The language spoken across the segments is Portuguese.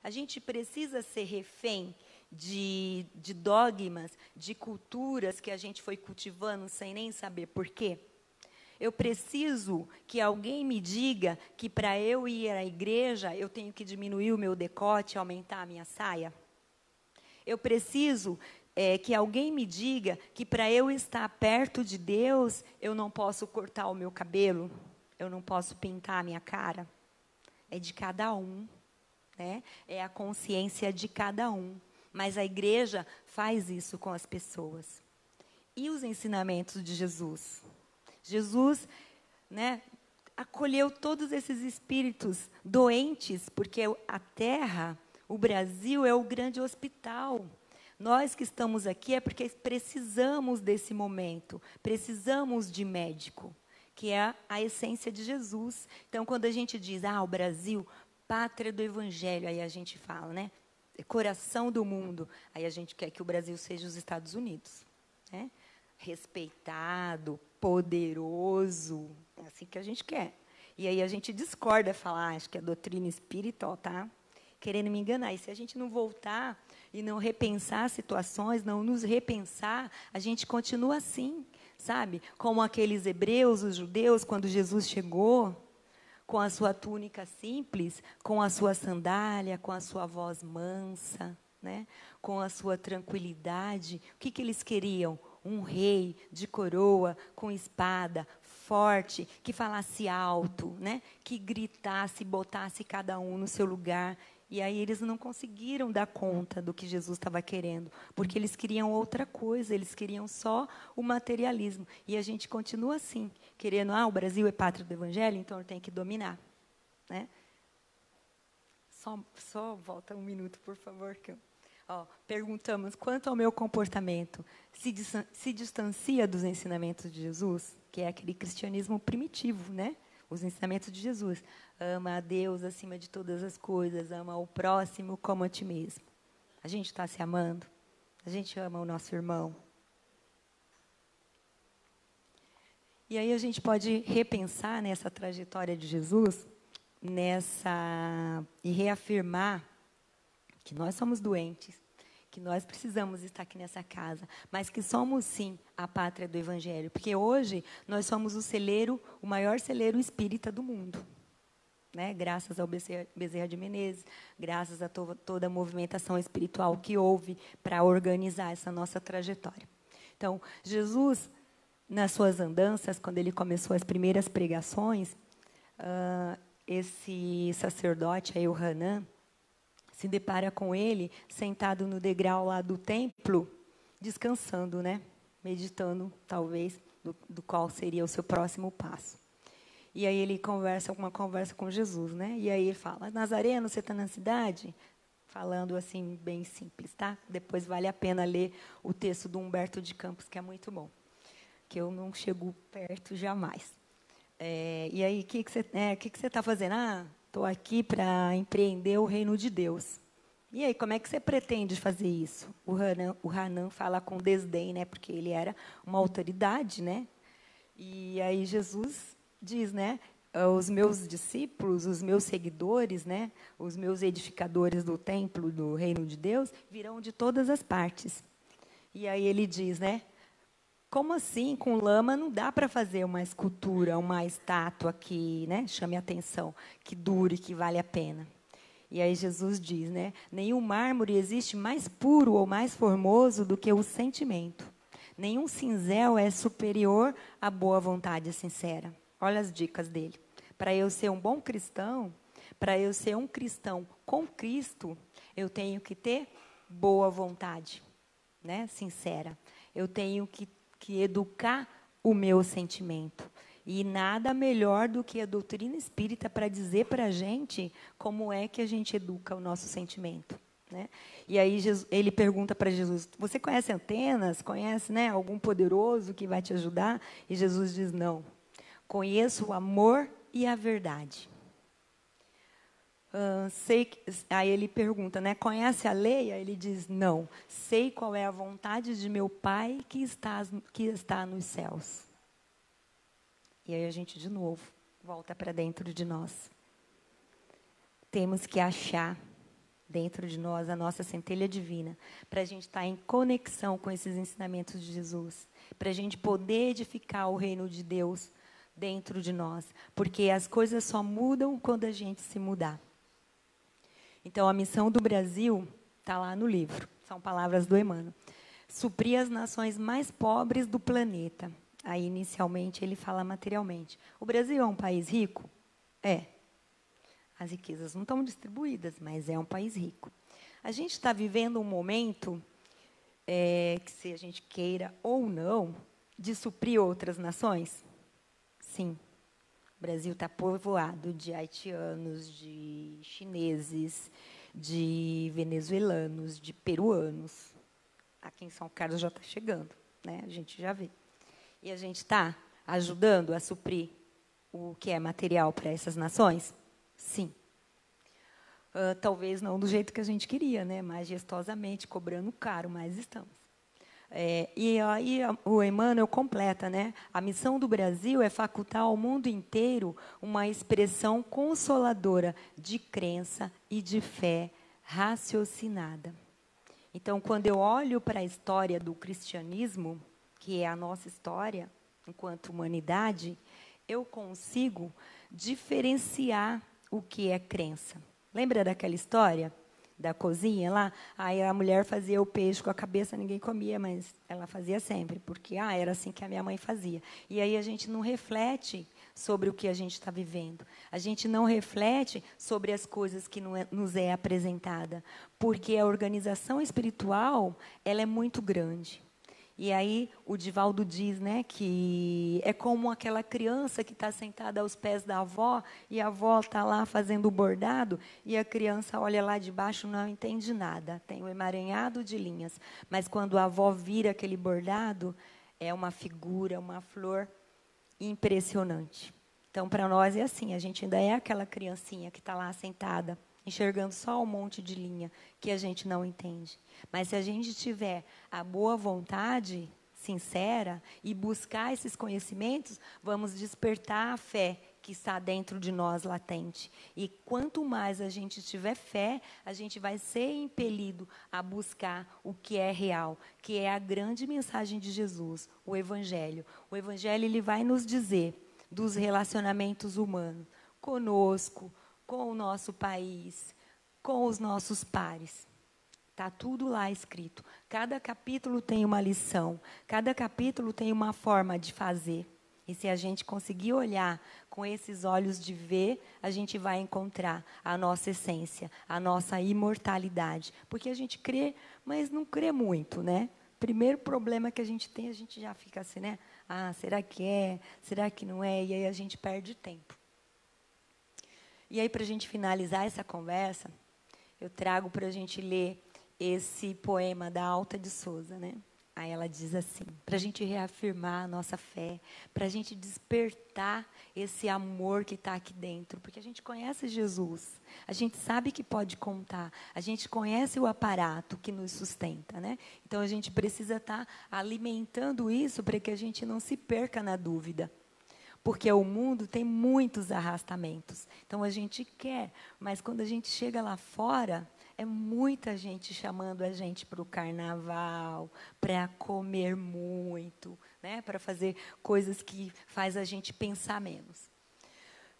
A gente precisa ser refém de dogmas, de culturas que a gente foi cultivando sem nem saber por quê. Eu preciso que alguém me diga que para eu ir à igreja, eu tenho que diminuir o meu decote, aumentar a minha saia. Eu preciso que alguém me diga que para eu estar perto de Deus, eu não posso cortar o meu cabelo, eu não posso pintar a minha cara. É de cada um, né? É a consciência de cada um. Mas a igreja faz isso com as pessoas. E os ensinamentos de Jesus? Jesus, né, acolheu todos esses espíritos doentes, porque a terra, o Brasil, é o grande hospital. Nós que estamos aqui é porque precisamos desse momento, precisamos de médico, que é a essência de Jesus. Então, quando a gente diz, o Brasil, pátria do Evangelho, aí a gente fala, né? Coração do mundo, aí a gente quer que o Brasil seja os Estados Unidos, né? Respeitado, poderoso, é assim que a gente quer. E aí a gente discorda, fala, acho que a doutrina espiritual está querendo me enganar. E se a gente não voltar e não repensar situações, não nos repensar, a gente continua assim, sabe? Como aqueles hebreus, os judeus, quando Jesus chegou, com a sua túnica simples, com a sua sandália, com a sua voz mansa, né? Com a sua tranquilidade. O que eles queriam? Um rei de coroa, com espada, forte, que falasse alto, né? Que gritasse, botasse cada um no seu lugar. E aí eles não conseguiram dar conta do que Jesus estava querendo, porque eles queriam outra coisa, eles queriam só o materialismo. E a gente continua assim, querendo, o Brasil é pátria do Evangelho, então tem que dominar, né? Só volta um minuto, por favor. Perguntamos, quanto ao meu comportamento, se distancia dos ensinamentos de Jesus, que é aquele cristianismo primitivo, né? Os ensinamentos de Jesus. Ama a Deus acima de todas as coisas, ama o próximo como a ti mesmo. A gente está se amando? A gente ama o nosso irmão? E aí a gente pode repensar nessa trajetória de Jesus, e reafirmar que nós somos doentes, que nós precisamos estar aqui nessa casa, mas que somos, sim, a pátria do Evangelho. Porque hoje nós somos o maior celeiro espírita do mundo. Né? Graças ao Bezerra de Menezes, graças a toda a movimentação espiritual que houve para organizar essa nossa trajetória. Então, Jesus, nas suas andanças, quando ele começou as primeiras pregações, esse sacerdote, aí, o Hanan, se depara com ele sentado no degrau lá do templo, descansando, né? Meditando, talvez, do qual seria o seu próximo passo. E aí ele conversa com Jesus, né? E aí ele fala, Nazareno, você está na cidade? Falando assim, bem simples, tá? Depois vale a pena ler o texto do Humberto de Campos, que é muito bom. Que eu não chego perto jamais. E aí, o que você está fazendo? Estou aqui para empreender o reino de Deus. E aí, como é que você pretende fazer isso? O Hanan fala com desdém, né? Porque ele era uma autoridade, né? E aí Jesus diz, né? Os meus discípulos, os meus seguidores, né? Os meus edificadores do templo, do reino de Deus, virão de todas as partes. E aí ele diz, né? Como assim? Com lama não dá para fazer uma escultura, uma estátua que, né, chame a atenção, que dure, que vale a pena. E aí Jesus diz, né? Nenhum mármore existe mais puro ou mais formoso do que o sentimento. Nenhum cinzel é superior à boa vontade sincera. Olha as dicas dele. Para eu ser um bom cristão, para eu ser um cristão com Cristo, eu tenho que ter boa vontade, né? Sincera. Eu tenho que educar o meu sentimento. E nada melhor do que a doutrina espírita para dizer para a gente como é que a gente educa o nosso sentimento. Né? E aí ele pergunta para Jesus, você conhece Antenas? Conhece, né, algum poderoso que vai te ajudar? E Jesus diz, não. Conheço o amor e a verdade. Aí ele pergunta, né, conhece a lei? Aí ele diz, não. Sei qual é a vontade de meu Pai que está nos céus. E aí a gente, de novo, volta para dentro de nós. Temos que achar, dentro de nós, a nossa centelha divina, para a gente estar em conexão com esses ensinamentos de Jesus, para a gente poder edificar o reino de Deus dentro de nós, porque as coisas só mudam quando a gente se mudar. Então, a missão do Brasil está lá no livro, são palavras do Emmanuel. Suprir as nações mais pobres do planeta. Aí, inicialmente, ele fala materialmente. O Brasil é um país rico? É. As riquezas não estão distribuídas, mas é um país rico. A gente está vivendo um momento, que se a gente queira ou não, de suprir outras nações? Sim. O Brasil está povoado de haitianos, de chineses, de venezuelanos, de peruanos. Aqui em São Carlos já está chegando, né? A gente já vê. E a gente está ajudando a suprir o que é material para essas nações? Sim. Talvez não do jeito que a gente queria, né? Majestosamente, cobrando caro, mas estamos. E aí o Emmanuel completa, né? A missão do Brasil é facultar ao mundo inteiro uma expressão consoladora de crença e de fé raciocinada. Então, quando eu olho para a história do cristianismo, que é a nossa história enquanto humanidade, eu consigo diferenciar o que é crença. Lembra daquela história da cozinha lá? Aí a mulher fazia o peixe com a cabeça, ninguém comia, mas ela fazia sempre, porque era assim que a minha mãe fazia. E aí a gente não reflete sobre o que a gente está vivendo. A gente não reflete sobre as coisas que nos é apresentada, porque a organização espiritual ela é muito grande. E aí o Divaldo diz, né, que é como aquela criança que está sentada aos pés da avó e a avó está lá fazendo o bordado e a criança olha lá de baixo e não entende nada. Tem um emaranhado de linhas. Mas quando a avó vira aquele bordado, é uma figura, uma flor impressionante. Então, para nós é assim, a gente ainda é aquela criancinha que está lá sentada, enxergando só um monte de linha que a gente não entende. Mas se a gente tiver a boa vontade sincera e buscar esses conhecimentos, vamos despertar a fé que está dentro de nós latente. E quanto mais a gente tiver fé, a gente vai ser impelido a buscar o que é real, que é a grande mensagem de Jesus, o Evangelho. O Evangelho ele vai nos dizer dos relacionamentos humanos, conosco, com o nosso país, com os nossos pares. Está tudo lá escrito. Cada capítulo tem uma lição, cada capítulo tem uma forma de fazer. E se a gente conseguir olhar com esses olhos de ver, a gente vai encontrar a nossa essência, a nossa imortalidade. Porque a gente crê, mas não crê muito, né? Primeiro problema que a gente tem, a gente já fica assim, né? Será que é? Será que não é? E aí a gente perde tempo. E aí, para a gente finalizar essa conversa, eu trago para a gente ler esse poema da Alta de Souza, né? Aí ela diz assim, para a gente reafirmar a nossa fé, para a gente despertar esse amor que está aqui dentro, porque a gente conhece Jesus, a gente sabe que pode contar, a gente conhece o aparato que nos sustenta, né? Então a gente precisa estar alimentando isso para que a gente não se perca na dúvida. Porque o mundo tem muitos arrastamentos. Então, a gente quer, mas quando a gente chega lá fora, é muita gente chamando a gente para o carnaval, para comer muito, né? Para fazer coisas que faz a gente pensar menos.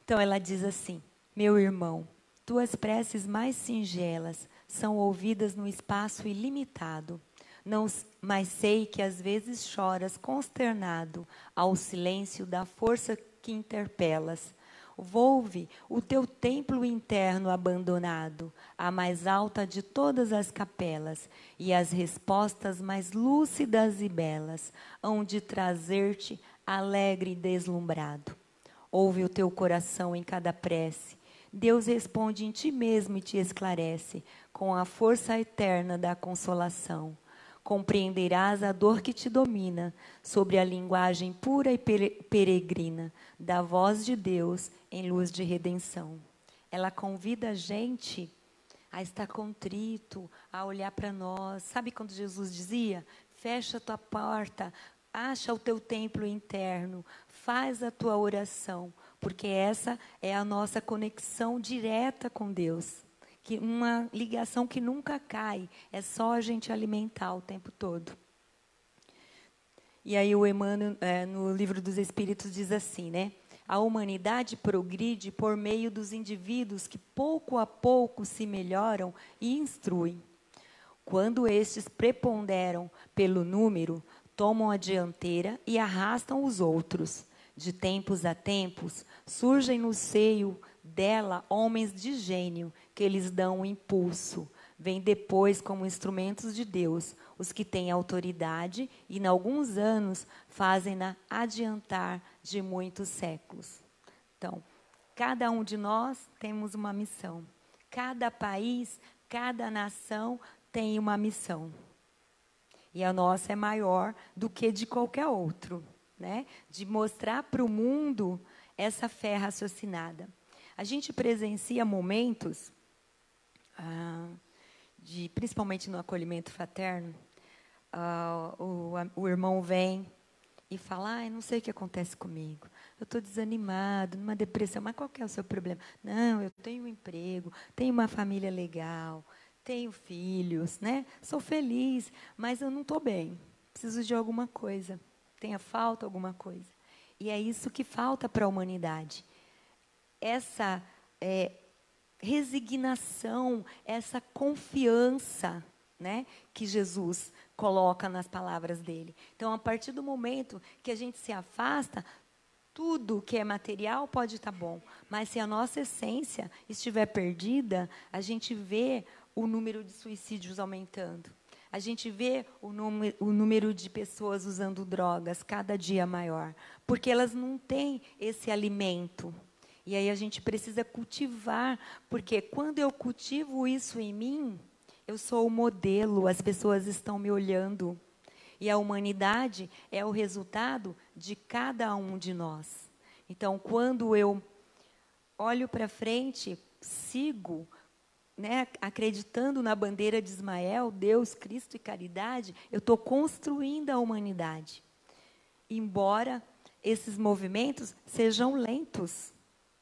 Então, ela diz assim, meu irmão, tuas preces mais singelas são ouvidas no espaço ilimitado. Não, mas sei que às vezes choras consternado ao silêncio da força que interpelas. Volve o teu templo interno abandonado, a mais alta de todas as capelas, e as respostas mais lúcidas e belas hão de trazer-te alegre e deslumbrado. Ouve o teu coração em cada prece. Deus responde em ti mesmo e te esclarece, com a força eterna da consolação. Compreenderás a dor que te domina, sobre a linguagem pura e peregrina da voz de Deus em luz de redenção. Ela convida a gente a estar contrito, a olhar para nós. Sabe quando Jesus dizia? Fecha a tua porta, acha o teu templo interno, faz a tua oração, porque essa é a nossa conexão direta com Deus. uma ligação que nunca cai, é só a gente alimentar o tempo todo. E aí o Emmanuel, no Livro dos Espíritos, diz assim, né? A humanidade progride por meio dos indivíduos que pouco a pouco se melhoram e instruem. Quando estes preponderam pelo número, tomam a dianteira e arrastam os outros. De tempos a tempos, surgem no seio dela homens de gênio, que lhes dão um impulso. Vêm depois como instrumentos de Deus, os que têm autoridade e, em alguns anos, fazem-na adiantar de muitos séculos. Então, cada um de nós temos uma missão. Cada país, cada nação tem uma missão. E a nossa é maior do que de qualquer outro, né? De mostrar para o mundo essa fé raciocinada. A gente presencia momentos, principalmente no acolhimento fraterno, o irmão vem e fala, não sei o que acontece comigo, eu estou desanimado, numa depressão, mas qual que é o seu problema? Não, eu tenho um emprego, tenho uma família legal, tenho filhos, né? Sou feliz, mas eu não estou bem, preciso de alguma coisa, falta alguma coisa. E é isso que falta para a humanidade. Essa resignação, essa confiança, né, que Jesus coloca nas palavras dele. Então, a partir do momento que a gente se afasta, tudo que é material pode estar bom, mas se a nossa essência estiver perdida, a gente vê o número de suicídios aumentando. A gente vê o número de pessoas usando drogas cada dia maior, porque elas não têm esse alimento. E aí a gente precisa cultivar, porque quando eu cultivo isso em mim, eu sou o modelo, as pessoas estão me olhando. E a humanidade é o resultado de cada um de nós. Então, quando eu olho para frente, sigo, né, acreditando na bandeira de Ismael, Deus, Cristo e caridade, eu estou construindo a humanidade. Embora esses movimentos sejam lentos,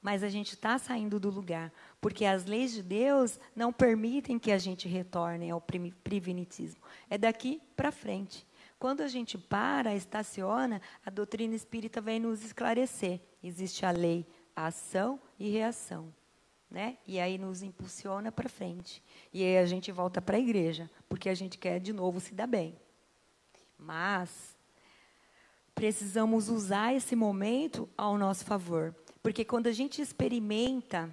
mas a gente está saindo do lugar, porque as leis de Deus não permitem que a gente retorne ao primitivismo. É daqui para frente. Quando a gente estaciona, a doutrina espírita vem nos esclarecer. Existe a lei, a ação e reação, né? E aí nos impulsiona para frente. E aí a gente volta para a igreja, porque a gente quer de novo se dar bem. Mas precisamos usar esse momento ao nosso favor. Porque quando a gente experimenta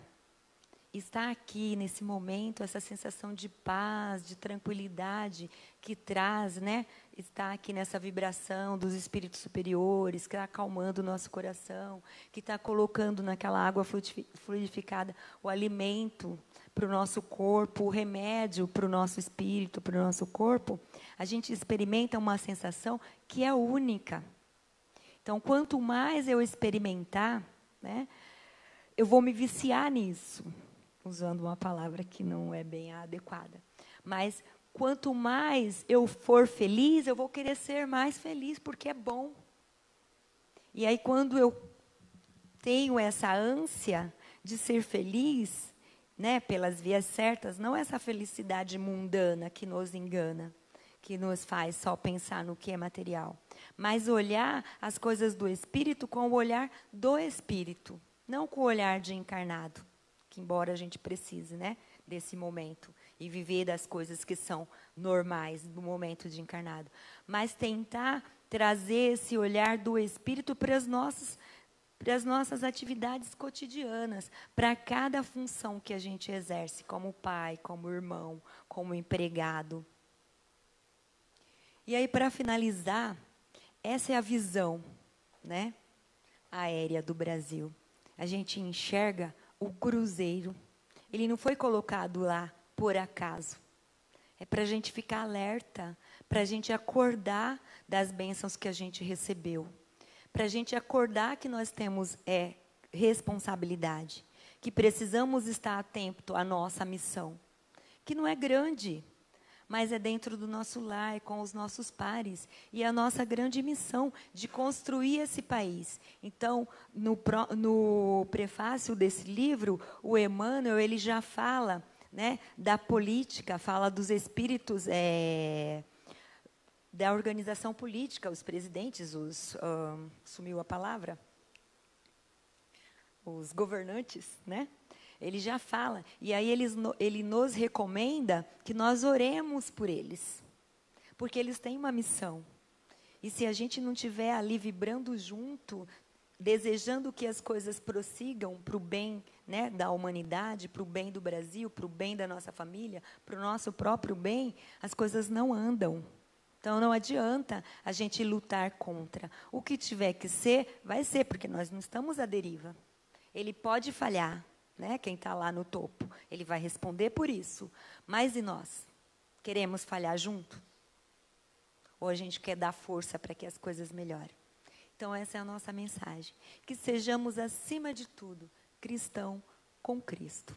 estar aqui nesse momento, essa sensação de paz, de tranquilidade que traz, né? Estar aqui nessa vibração dos espíritos superiores, que está acalmando o nosso coração, que está colocando naquela água fluidificada o alimento para o nosso corpo, o remédio para o nosso espírito, para o nosso corpo, a gente experimenta uma sensação que é única. Então, quanto mais eu experimentar, né, eu vou me viciar nisso, usando uma palavra que não é bem adequada. Mas, quanto mais eu for feliz, eu vou querer ser mais feliz, porque é bom. E aí, quando eu tenho essa ânsia de ser feliz, né, pelas vias certas, não essa felicidade mundana que nos engana, que nos faz só pensar no que é material, mas olhar as coisas do espírito com o olhar do espírito, não com o olhar de encarnado, que embora a gente precise, né, desse momento e viver das coisas que são normais do momento de encarnado, mas tentar trazer esse olhar do espírito para as nossas atividades cotidianas, para cada função que a gente exerce, como pai, como irmão, como empregado. E aí, para finalizar, essa é a visão, né, aérea do Brasil. A gente enxerga o cruzeiro. Ele não foi colocado lá por acaso. É para a gente ficar alerta, para a gente acordar das bênçãos que a gente recebeu. Para a gente acordar que nós temos responsabilidade, que precisamos estar atento à nossa missão, que não é grande, mas é dentro do nosso lar, com os nossos pares, e a nossa grande missão de construir esse país. Então, no prefácio desse livro, o Emmanuel, ele já fala né, da política, fala dos espíritos da organização política, os presidentes, sumiu a palavra, os governantes, né? Ele já fala, e aí ele nos recomenda que nós oremos por eles, porque eles têm uma missão. E se a gente não estiver ali vibrando junto, desejando que as coisas prossigam para o bem, né, da humanidade, para o bem do Brasil, para o bem da nossa família, para o nosso próprio bem, as coisas não andam. Então, não adianta a gente lutar contra. O que tiver que ser, vai ser, porque nós não estamos à deriva. Ele pode falhar, né, quem está lá no topo. Ele vai responder por isso. Mas e nós? Queremos falhar junto? Ou a gente quer dar força para que as coisas melhorem? Então, essa é a nossa mensagem. Que sejamos, acima de tudo, cristão com Cristo.